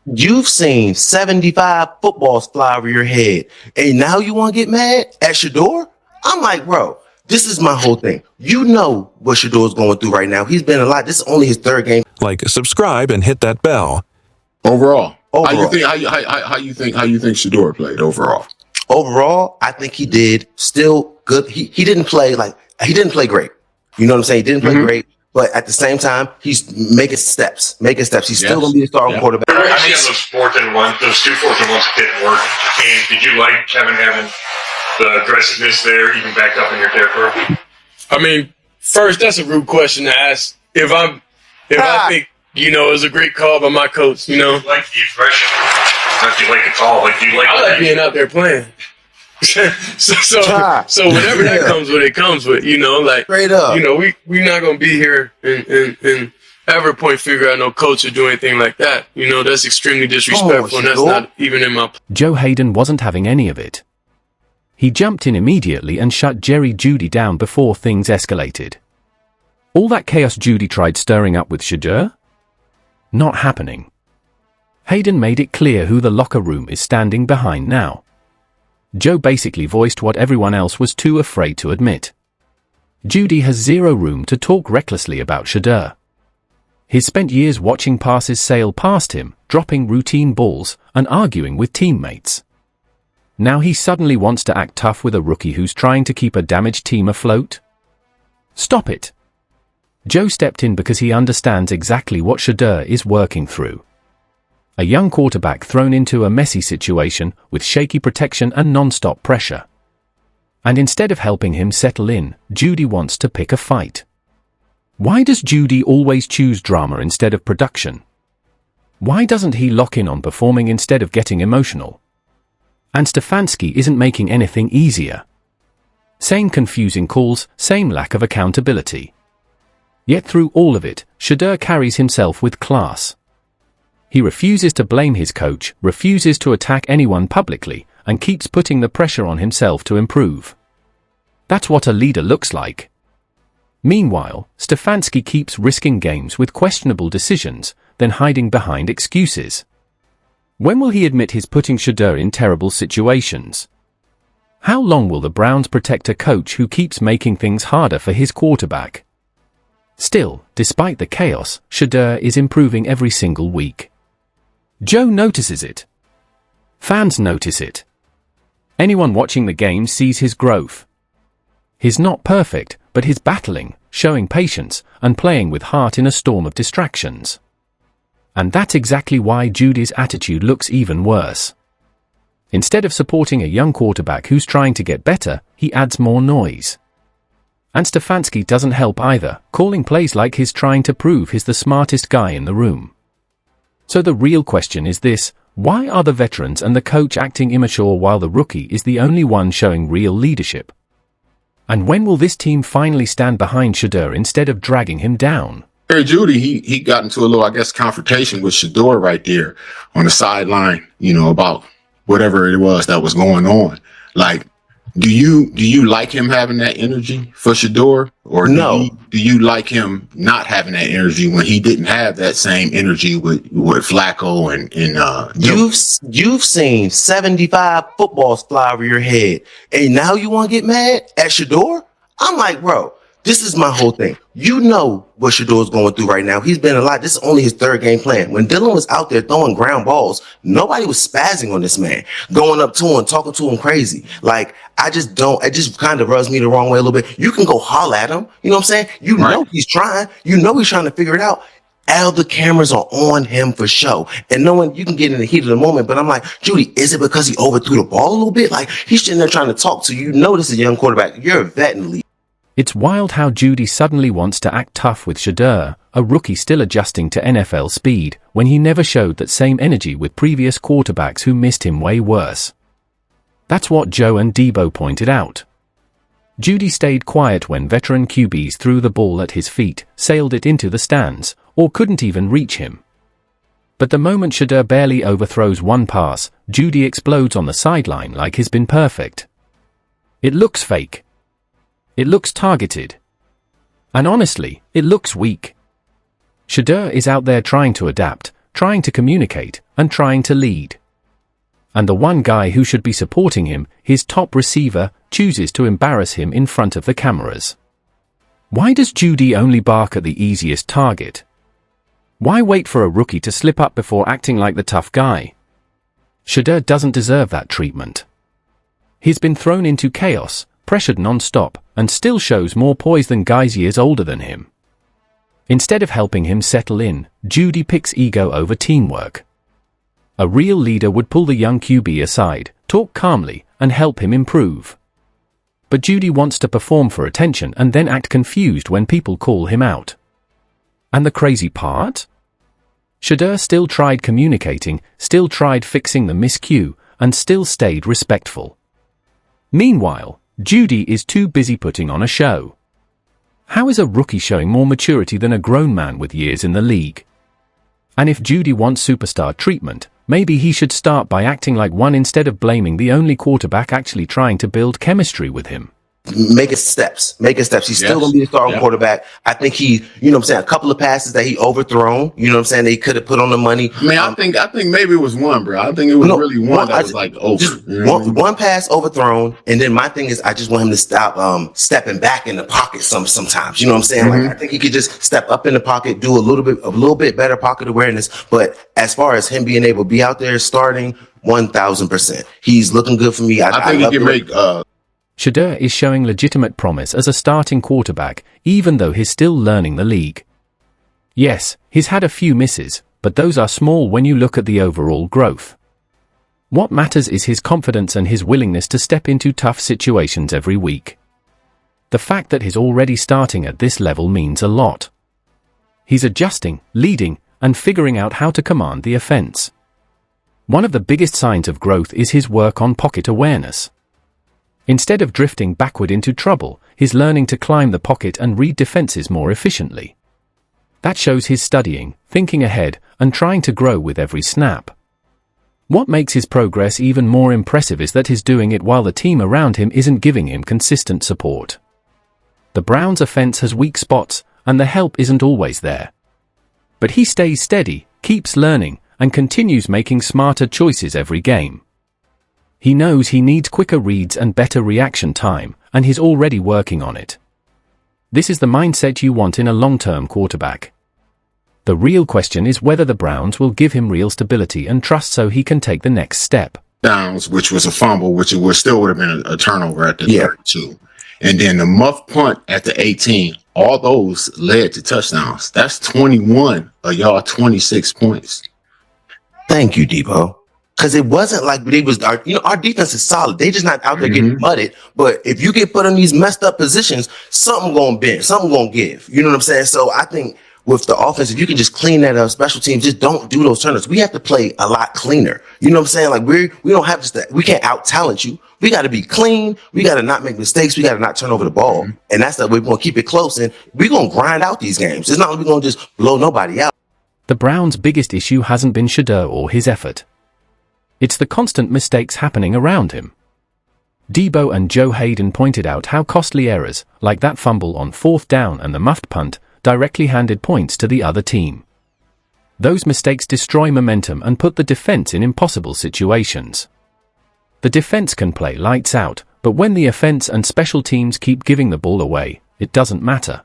You've seen 75 footballs fly over your head, and now you want to get mad at Shedeur? I'm like, bro, this is my whole thing. You know what Shedeur's going through right now. He's been a lot. This is only his third game. Like, subscribe, and hit that bell. Overall. How you think Shedeur played overall? Overall, I think he did still good. He didn't play great. You know what I'm saying? He didn't play great, but at the same time, he's making steps. He's still going to be a starting quarterback. I see those 4th and 1, those 2 4th and 1s didn't work. And did you like having the aggressiveness there, even backed up in your territory? I mean, first, that's a rude question to ask. If I think, it was a great call by my coach, You like the aggression. Not do you like the call, do you like I like being out there playing. so whatever that comes with, it comes with, Straight up. We're not going to be here and ever point finger at no coach or do anything like that. That's extremely disrespectful, and that's not even in my... Joe Haden wasn't having any of it. He jumped in immediately and shut Jeudy down before things escalated. All that chaos Jeudy tried stirring up with Shedeur? Not happening. Haden made it clear who the locker room is standing behind now. Joe basically voiced what everyone else was too afraid to admit. Jeudy has zero room to talk recklessly about Shedeur. He's spent years watching passes sail past him, dropping routine balls, and arguing with teammates. Now he suddenly wants to act tough with a rookie who's trying to keep a damaged team afloat? Stop it. Joe stepped in because he understands exactly what Shedeur is working through. A young quarterback thrown into a messy situation with shaky protection and non-stop pressure. And instead of helping him settle in, Jeudy wants to pick a fight. Why does Jeudy always choose drama instead of production? Why doesn't he lock in on performing instead of getting emotional? And Stefanski isn't making anything easier. Same confusing calls, same lack of accountability. Yet through all of it, Shedeur carries himself with class. He refuses to blame his coach, refuses to attack anyone publicly, and keeps putting the pressure on himself to improve. That's what a leader looks like. Meanwhile, Stefanski keeps risking games with questionable decisions, then hiding behind excuses. When will he admit he's putting Shedeur in terrible situations? How long will the Browns protect a coach who keeps making things harder for his quarterback? Still, despite the chaos, Shedeur is improving every single week. Joe notices it. Fans notice it. Anyone watching the game sees his growth. He's not perfect, but he's battling, showing patience, and playing with heart in a storm of distractions. And that's exactly why Jeudy's attitude looks even worse. Instead of supporting a young quarterback who's trying to get better, he adds more noise. And Stefanski doesn't help either, calling plays like he's trying to prove he's the smartest guy in the room. So the real question is this: why are the veterans and the coach acting immature while the rookie is the only one showing real leadership? And when will this team finally stand behind Shedeur instead of dragging him down? Hey, Jeudy, he got into a little, confrontation with Shedeur right there on the sideline, about whatever it was that was going on. Like, do you like him having that energy for Shedeur, or No. do you like him not having that energy when he didn't have that same energy with Flacco and You've seen 75 footballs fly over your head, and now you want to get mad at Shedeur? I'm like, bro, this is my whole thing. You know what Shedeur's going through right now. He's been a lot. This is only his third game playing. When Dylan was out there throwing ground balls, nobody was spazzing on this man, going up to him, talking to him crazy. Like, it just kind of rubs me the wrong way a little bit. You can go holler at him. You know what I'm saying? You know he's trying. You know he's trying to figure it out. All the cameras are on him for show. And knowing you can get in the heat of the moment, but I'm like, Jeudy, is it because he overthrew the ball a little bit? Like, he's sitting there trying to talk to you. You know this is a young quarterback. You're a vet in the league. It's wild how Jeudy suddenly wants to act tough with Shedeur, a rookie still adjusting to NFL speed, when he never showed that same energy with previous quarterbacks who missed him way worse. That's what Joe and Debo pointed out. Jeudy stayed quiet when veteran QBs threw the ball at his feet, sailed it into the stands, or couldn't even reach him. But the moment Shedeur barely overthrows one pass, Jeudy explodes on the sideline like he's been perfect. It looks fake. It looks targeted. And honestly, it looks weak. Shedeur is out there trying to adapt, trying to communicate, and trying to lead. And the one guy who should be supporting him, his top receiver, chooses to embarrass him in front of the cameras. Why does Jeudy only bark at the easiest target? Why wait for a rookie to slip up before acting like the tough guy? Shedeur doesn't deserve that treatment. He's been thrown into chaos, pressured non-stop, and still shows more poise than guys years older than him. Instead of helping him settle in, Jeudy picks ego over teamwork. A real leader would pull the young QB aside, talk calmly, and help him improve. But Jeudy wants to perform for attention and then act confused when people call him out. And the crazy part? Shedeur still tried communicating, still tried fixing the miscue, and still stayed respectful. Meanwhile, Jeudy is too busy putting on a show. How is a rookie showing more maturity than a grown man with years in the league? And if Jeudy wants superstar treatment, maybe he should start by acting like one instead of blaming the only quarterback actually trying to build chemistry with him. Making steps. He's still going to be the starting quarterback. I think he, a couple of passes that he overthrown, that he could have put on the money. I think maybe it was one, bro. I think it was really one that was like over. Just one pass overthrown, and then my thing is I just want him to stop stepping back in the pocket sometimes. You know what I'm saying? Mm-hmm. Like I think he could just step up in the pocket, do a little bit better pocket awareness. But as far as him being able to be out there starting, 1,000%, he's looking good for me. I think he can make. Shedeur is showing legitimate promise as a starting quarterback, even though he's still learning the league. Yes, he's had a few misses, but those are small when you look at the overall growth. What matters is his confidence and his willingness to step into tough situations every week. The fact that he's already starting at this level means a lot. He's adjusting, leading, and figuring out how to command the offense. One of the biggest signs of growth is his work on pocket awareness. Instead of drifting backward into trouble, he's learning to climb the pocket and read defenses more efficiently. That shows he's studying, thinking ahead, and trying to grow with every snap. What makes his progress even more impressive is that he's doing it while the team around him isn't giving him consistent support. The Browns' offense has weak spots, and the help isn't always there. But he stays steady, keeps learning, and continues making smarter choices every game. He knows he needs quicker reads and better reaction time, and he's already working on it. This is the mindset you want in a long-term quarterback. The real question is whether the Browns will give him real stability and trust so he can take the next step. Downs, which was a fumble, which still would have been a turnover at the 32. And then the muff punt at the 18, all those led to touchdowns. That's 21 of y'all 26 points. Thank you, Debo. Because it wasn't like they was our defense is solid. They just not out there getting mudded. But if you get put in these messed up positions, something gonna bend, something gonna give. You know what I'm saying? So I think with the offense, if you can just clean that up, special teams, just don't do those turnovers. We have to play a lot cleaner. You know what I'm saying? Like we don't have just that. We can't out talent you. We got to be clean. We got to not make mistakes. We got to not turn over the ball. And that's the way we're gonna keep it close. And we're gonna grind out these games. It's not like we're gonna just blow nobody out. The Browns' biggest issue hasn't been Shedeur or his effort. It's the constant mistakes happening around him. Debo and Joe Haden pointed out how costly errors, like that fumble on 4th down and the muffed punt, directly handed points to the other team. Those mistakes destroy momentum and put the defense in impossible situations. The defense can play lights out, but when the offense and special teams keep giving the ball away, it doesn't matter.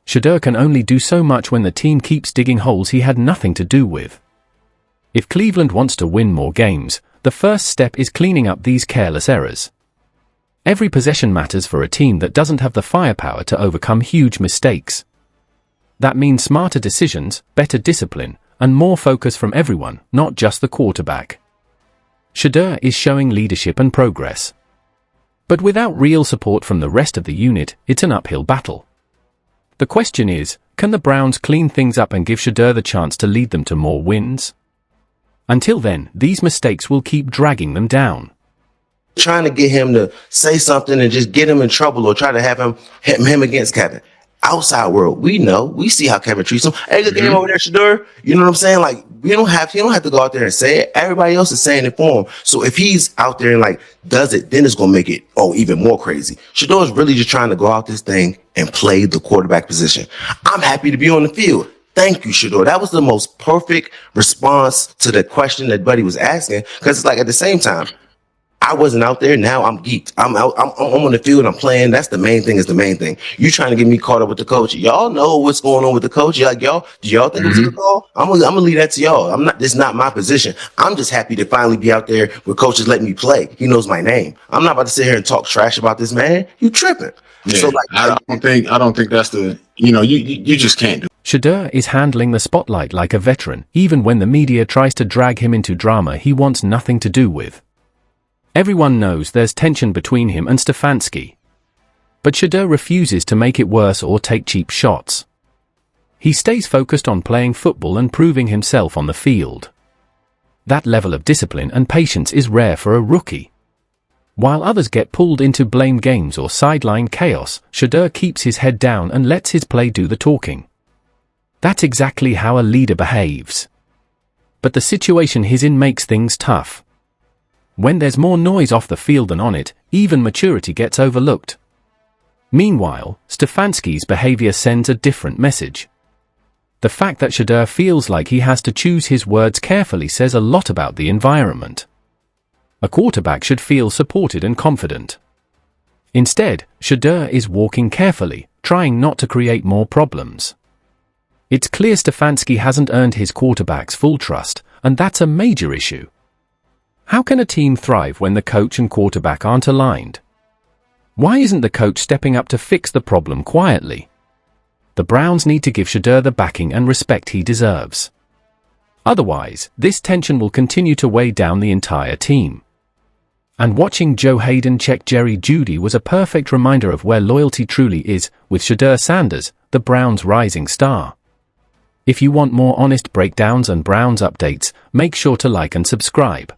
Shedeur can only do so much when the team keeps digging holes he had nothing to do with. If Cleveland wants to win more games, the first step is cleaning up these careless errors. Every possession matters for a team that doesn't have the firepower to overcome huge mistakes. That means smarter decisions, better discipline, and more focus from everyone, not just the quarterback. Shedeur is showing leadership and progress. But without real support from the rest of the unit, it's an uphill battle. The question is, can the Browns clean things up and give Shedeur the chance to lead them to more wins? Until then, these mistakes will keep dragging them down. Trying to get him to say something and just get him in trouble or try to have him against Kevin. Outside world, we see how Kevin treats him. Hey, good game over there, Shedeur. You know what I'm saying? Like, he don't have to go out there and say it. Everybody else is saying it for him. So if he's out there and like does it, then it's gonna make it even more crazy. Shedeur is really just trying to go out this thing and play the quarterback position. I'm happy to be on the field. Thank you, Shedeur. That was the most perfect response to the question that Buddy was asking. Because it's like at the same time, I wasn't out there. Now I'm geeked. I'm out. I'm on the field. I'm playing. That's the main thing. Is the main thing. You trying to get me caught up with the coach? Y'all know what's going on with the coach. Y'all, do y'all think it was a good call? I'm gonna leave that to y'all. I'm not. This is not my position. I'm just happy to finally be out there where coaches letting me play. He knows my name. I'm not about to sit here and talk trash about this man. You tripping? Yeah, So like, I don't think that's the. You just can't do. Shedeur is handling the spotlight like a veteran. Even when the media tries to drag him into drama, he wants nothing to do with. Everyone knows there's tension between him and Stefanski. But Shedeur refuses to make it worse or take cheap shots. He stays focused on playing football and proving himself on the field. That level of discipline and patience is rare for a rookie. While others get pulled into blame games or sideline chaos, Shedeur keeps his head down and lets his play do the talking. That's exactly how a leader behaves. But the situation he's in makes things tough. When there's more noise off the field than on it, even maturity gets overlooked. Meanwhile, Stefanski's behavior sends a different message. The fact that Shedeur feels like he has to choose his words carefully says a lot about the environment. A quarterback should feel supported and confident. Instead, Shedeur is walking carefully, trying not to create more problems. It's clear Stefanski hasn't earned his quarterback's full trust, and that's a major issue. How can a team thrive when the coach and quarterback aren't aligned? Why isn't the coach stepping up to fix the problem quietly? The Browns need to give Shedeur the backing and respect he deserves. Otherwise, this tension will continue to weigh down the entire team. And watching Haden check Jeudy was a perfect reminder of where loyalty truly is, with Shedeur Sanders, the Browns' rising star. If you want more honest breakdowns and Browns updates, make sure to like and subscribe.